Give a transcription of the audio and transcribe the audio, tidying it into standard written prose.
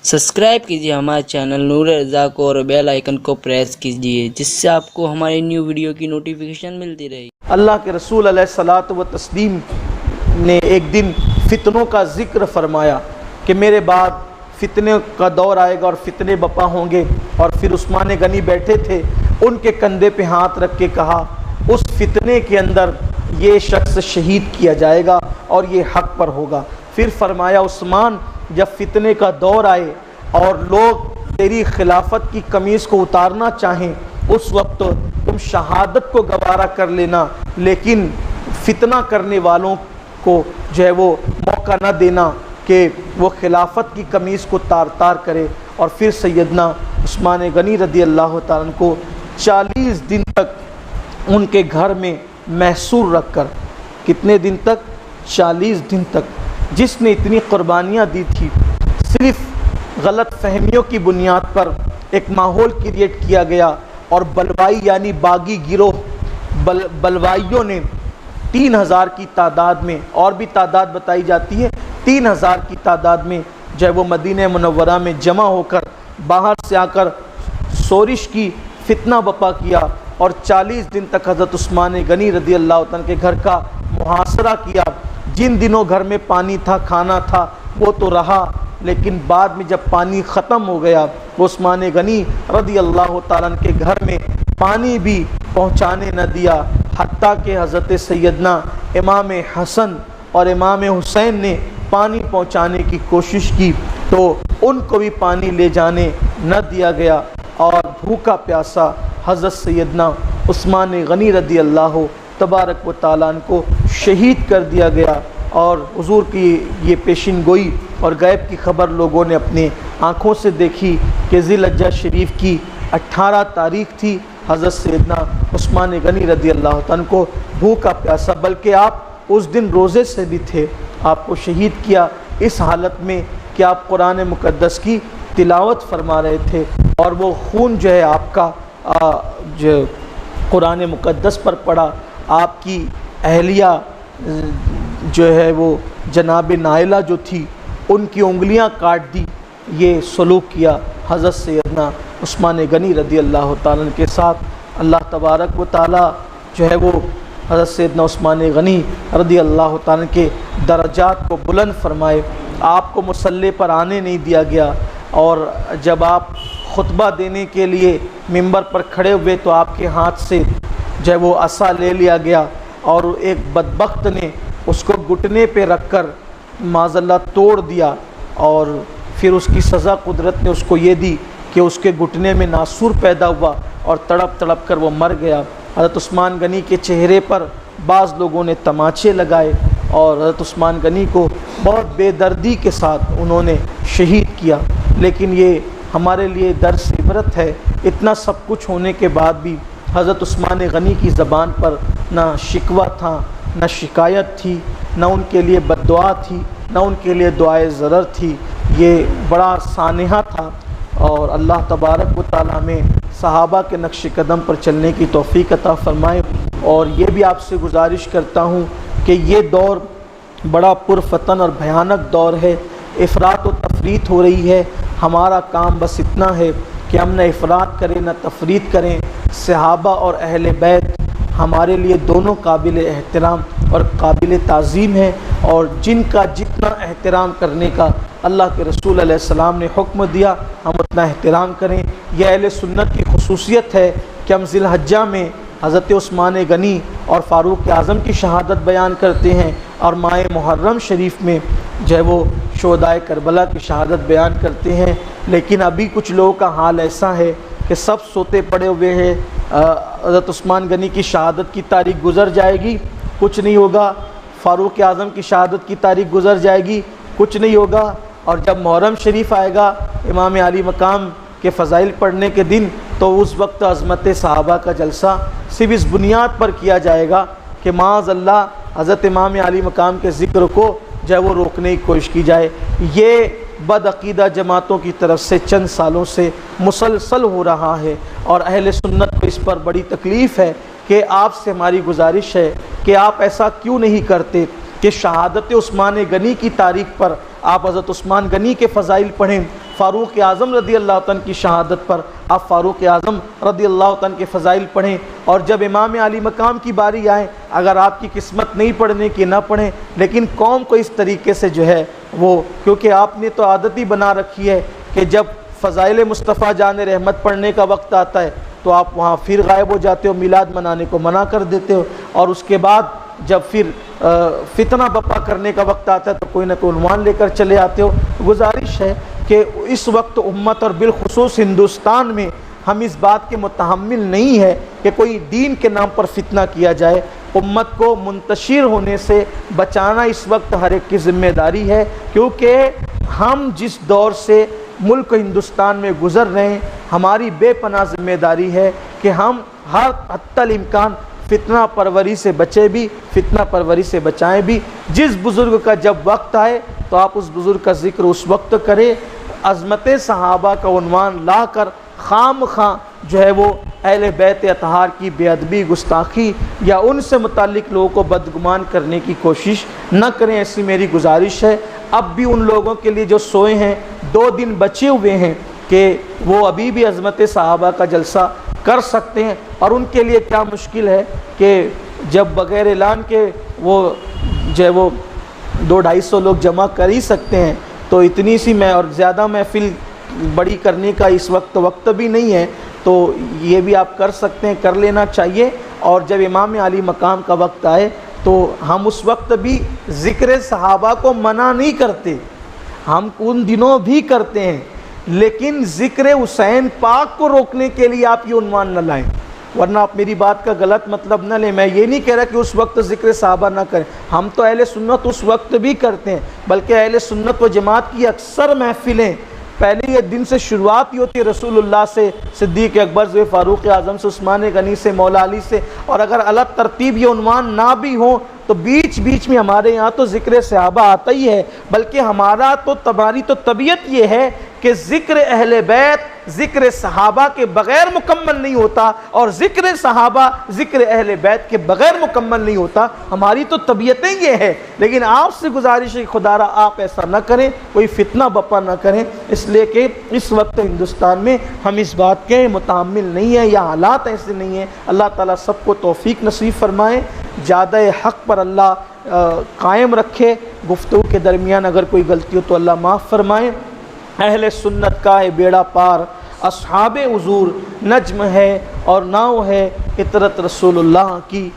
Subscribe کیجیے ہمارے channel نور رضا کو اور بیل آئیکن کو پریس کیجیے جس سے آپ کو ہماری نیو ویڈیو کی نوٹیفیکیشن ملتی رہے۔ اللہ کے رسول علیہ الصلاۃ والتسلیم نے ایک دن فتنوں کا ذکر فرمایا کہ میرے بعد فتنے کا دور آئے گا اور فتنے بپا ہوں گے، اور پھر عثمان غنی بیٹھے تھے، ان کے کندھے پہ ہاتھ رکھ کے کہا اس فتنے کے اندر یہ شخص شہید کیا جائے گا اور یہ حق پر ہوگا۔ پھر فرمایا عثمان، جب فتنے کا دور آئے اور لوگ تیری خلافت کی قمیص کو اتارنا چاہیں اس وقت تم شہادت کو گوارا کر لینا، لیکن فتنہ کرنے والوں کو جو ہے وہ موقع نہ دینا کہ وہ خلافت کی قمیص کو تار تار کرے۔ اور پھر سیدنا عثمان غنی رضی اللہ تعالیٰ عنہ کو 40 دن تک ان کے گھر میں محصور رکھ کر، کتنے دن تک؟ 40 دن تک، جس نے اتنی قربانیاں دی تھی، صرف غلط فہمیوں کی بنیاد پر ایک ماحول کریٹ کیا گیا اور بلوائی یعنی باغی گروہ بلوائیوں نے 3000 کی تعداد میں، اور بھی تعداد بتائی جاتی ہے 3000 کی تعداد میں جو ہے وہ مدینہ منورہ میں جمع ہو کر باہر سے آ کر شورش کی، فتنہ بپا کیا، اور 40 دن تک حضرت عثمان غنی رضی اللہ عنہ کے گھر کا محاصرہ کیا۔ جن دنوں گھر میں پانی تھا، کھانا تھا، وہ تو رہا، لیکن بعد میں جب پانی ختم ہو گیا وہ عثمان غنی رضی اللہ تعالیٰ عنہ کے گھر میں پانی بھی پہنچانے نہ دیا، حتیٰ کہ حضرت سیدنا امام حسن اور امام حسین نے پانی پہنچانے کی کوشش کی تو ان کو بھی پانی لے جانے نہ دیا گیا، اور بھوکا پیاسا حضرت سیدنا عثمان غنی رضی اللہ تبارک و تعالیٰ عنہ کو شہید کر دیا گیا۔ اور حضور کی یہ پیشین گوئی اور غیب کی خبر لوگوں نے اپنے آنکھوں سے دیکھی کہ ذی الحجہ شریف کی 18 تاریخ تھی، حضرت سیدنا عثمان غنی رضی اللہ عنہ کو بھوکا پیاسا، بلکہ آپ اس دن روزے سے بھی تھے، آپ کو شہید کیا اس حالت میں کہ آپ قرآن مقدس کی تلاوت فرما رہے تھے، اور وہ خون جو ہے آپ کا جو قرآن مقدس پر پڑا، آپ کی اہلیہ جو ہے وہ جناب نائلہ جو تھی ان کی انگلیاں کاٹ دی، یہ سلوک کیا حضرت سیدنا عثمان غنی رضی اللہ تعالیٰ عنہ کے ساتھ۔ اللہ تبارک و تعالیٰ جو ہے وہ حضرت سیدنا عثمان غنی رضی اللہ تعالیٰ عنہ کے درجات کو بلند فرمائے۔ آپ کو مصلی پر آنے نہیں دیا گیا، اور جب آپ خطبہ دینے کے لیے ممبر پر کھڑے ہوئے تو آپ کے ہاتھ سے جو ہے وہ عصا لے لیا گیا، اور ایک بدبخت نے اس کو گھٹنے پہ رکھ کر معاذ اللہ توڑ دیا، اور پھر اس کی سزا قدرت نے اس کو یہ دی کہ اس کے گھٹنے میں ناسور پیدا ہوا اور تڑپ تڑپ کر وہ مر گیا۔ حضرت عثمان غنی کے چہرے پر بعض لوگوں نے تماچے لگائے اور حضرت عثمان غنی کو بہت بے دردی کے ساتھ انہوں نے شہید کیا، لیکن یہ ہمارے لیے درس عبرت ہے، اتنا سب کچھ ہونے کے بعد بھی حضرت عثمان غنی کی زبان پر نہ شکوہ تھا، نہ شکایت تھی، نہ ان کے لیے بد دعا تھی، نہ ان کے لیے دعائے ضرر تھی، یہ بڑا سانحہ تھا۔ اور اللہ تبارک و تعالیٰ میں صحابہ کے نقش قدم پر چلنے کی توفیق عطا فرمائے۔ اور یہ بھی آپ سے گزارش کرتا ہوں کہ یہ دور بڑا پرفتن اور بھیانک دور ہے، افراط و تفریط ہو رہی ہے، ہمارا کام بس اتنا ہے کہ ہم نہ افراط کریں نہ تفریط کریں۔ صحابہ اور اہل بیت ہمارے لیے دونوں قابل احترام اور قابل تعظیم ہیں، اور جن کا جتنا احترام کرنے کا اللہ کے رسول علیہ السلام نے حکم دیا ہم اتنا احترام کریں۔ یہ اہل سنت کی خصوصیت ہے کہ ہم ذی الحجہ میں حضرت عثمان غنی اور فاروق اعظم کی شہادت بیان کرتے ہیں، اور ماہ محرم شریف میں جو ہے وہ شہدائے کربلا کی شہادت بیان کرتے ہیں، لیکن ابھی کچھ لوگوں کا حال ایسا ہے کہ سب سوتے پڑے ہوئے ہیں۔ حضرت عثمان غنی کی شہادت کی تاریخ گزر جائے گی، کچھ نہیں ہوگا، فاروق اعظم کی شہادت کی تاریخ گزر جائے گی، کچھ نہیں ہوگا، اور جب محرم شریف آئے گا امام علی مقام کے فضائل پڑھنے کے دن تو اس وقت عظمت صحابہ کا جلسہ صرف اس بنیاد پر کیا جائے گا کہ معاذ اللہ حضرت امام علی مقام کے ذکر کو جو ہے وہ روکنے کی کوشش کی جائے۔ یہ بدعقیدہ جماعتوں کی طرف سے چند سالوں سے مسلسل ہو رہا ہے، اور اہل سنت کو اس پر بڑی تکلیف ہے کہ آپ سے ہماری گزارش ہے کہ آپ ایسا کیوں نہیں کرتے کہ شہادت عثمان غنی کی تاریخ پر آپ حضرت عثمان غنی کے فضائل پڑھیں، فاروق اعظم رضی اللہ عنہ کی شہادت پر آپ فاروق اعظم رضی اللہ عنہ کے فضائل پڑھیں، اور جب امام علی مقام کی باری آئے، اگر آپ کی قسمت نہیں پڑھنے کی نہ پڑھیں، لیکن قوم کو اس طریقے سے جو ہے وہ، کیونکہ آپ نے تو عادت ہی بنا رکھی ہے کہ جب فضائل مصطفیٰ جان رحمت پڑھنے کا وقت آتا ہے تو آپ وہاں پھر غائب ہو جاتے ہو، میلاد منانے کو منع کر دیتے ہو، اور اس کے بعد جب پھر فتنہ بپا کرنے کا وقت آتا ہے تو کوئی نہ کوئی عنوان لے کر چلے آتے ہو۔ گزارش ہے کہ اس وقت امت اور بالخصوص ہندوستان میں ہم اس بات کے متحمل نہیں ہے کہ کوئی دین کے نام پر فتنہ کیا جائے۔ امت کو منتشر ہونے سے بچانا اس وقت ہر ایک کی ذمہ داری ہے، کیونکہ ہم جس دور سے ملک ہندوستان میں گزر رہے ہیں، ہماری بے پناہ ذمہ داری ہے کہ ہم ہر حتی الامکان فتنہ پروری سے بچے بھی، فتنہ پروری سے بچائیں بھی۔ جس بزرگ کا جب وقت آئے تو آپ اس بزرگ کا ذکر اس وقت کریں۔ عظمت صحابہ کا عنوان لا کر خام خواہ جو ہے وہ اہل بیت اطہار کی بے ادبی، گستاخی یا ان سے متعلق لوگوں کو بدگمان کرنے کی کوشش نہ کریں، ایسی میری گزارش ہے۔ اب بھی ان لوگوں کے لیے جو سوئے ہیں، 2 دن بچے ہوئے ہیں کہ وہ ابھی بھی عظمت صحابہ کا جلسہ کر سکتے ہیں، اور ان کے لیے کیا مشکل ہے کہ جب بغیر اعلان کے وہ جو ہے وہ 200-250 لوگ جمع کر ہی سکتے ہیں، تو اتنی سی میں اور زیادہ محفل بڑی کرنے کا اس وقت بھی نہیں ہے، تو یہ بھی آپ کر سکتے ہیں، کر لینا چاہیے۔ اور جب امام علی مقام کا وقت آئے تو ہم اس وقت بھی ذکر صحابہ کو منع نہیں کرتے، ہم ان دنوں بھی کرتے ہیں، لیکن ذکر حسین پاک کو روکنے کے لیے آپ یہ عنوان نہ لائیں، ورنہ آپ میری بات کا غلط مطلب نہ لیں۔ میں یہ نہیں کہہ رہا کہ اس وقت ذکر صحابہ نہ کریں، ہم تو اہل سنت اس وقت بھی کرتے ہیں، بلکہ اہل سنت و جماعت کی اکثر محفلیں پہلے یہ دن سے شروعات ہی ہوتی ہے، رسول اللہ سے، صدیق اکبر سے، فاروق اعظم سے، عثمان غنی سے، مولا علی سے، اور اگر الگ ترتیب یہ عنوان نہ بھی ہوں تو بیچ بیچ میں ہمارے یہاں تو ذکر صحابہ آتا ہی ہے، بلکہ ہماری تو طبیعت یہ ہے کہ ذکر اہل بیت ذکر صحابہ کے بغیر مکمل نہیں ہوتا، اور ذکر صحابہ ذکر اہل بیت کے بغیر مکمل نہیں ہوتا، ہماری تو طبیعتیں یہ ہے۔ لیکن آپ سے گزارش ہے خدا را آپ ایسا نہ کریں، کوئی فتنہ بپا نہ کریں، اس لیے کہ اس وقت ہندوستان میں ہم اس بات کے متحمل نہیں ہیں، یا حالات ایسے نہیں ہیں۔ اللہ تعالیٰ سب کو توفیق نصیب فرمائے، زیادہ حق پر اللہ قائم رکھے، گفتگو کے درمیان اگر کوئی غلطی ہو تو اللہ معاف فرمائے۔ اہل سنت کا ہے بیڑا پار، اصحاب حضور نجم ہے اور ناؤ ہے، عطرت رسول اللہ کی۔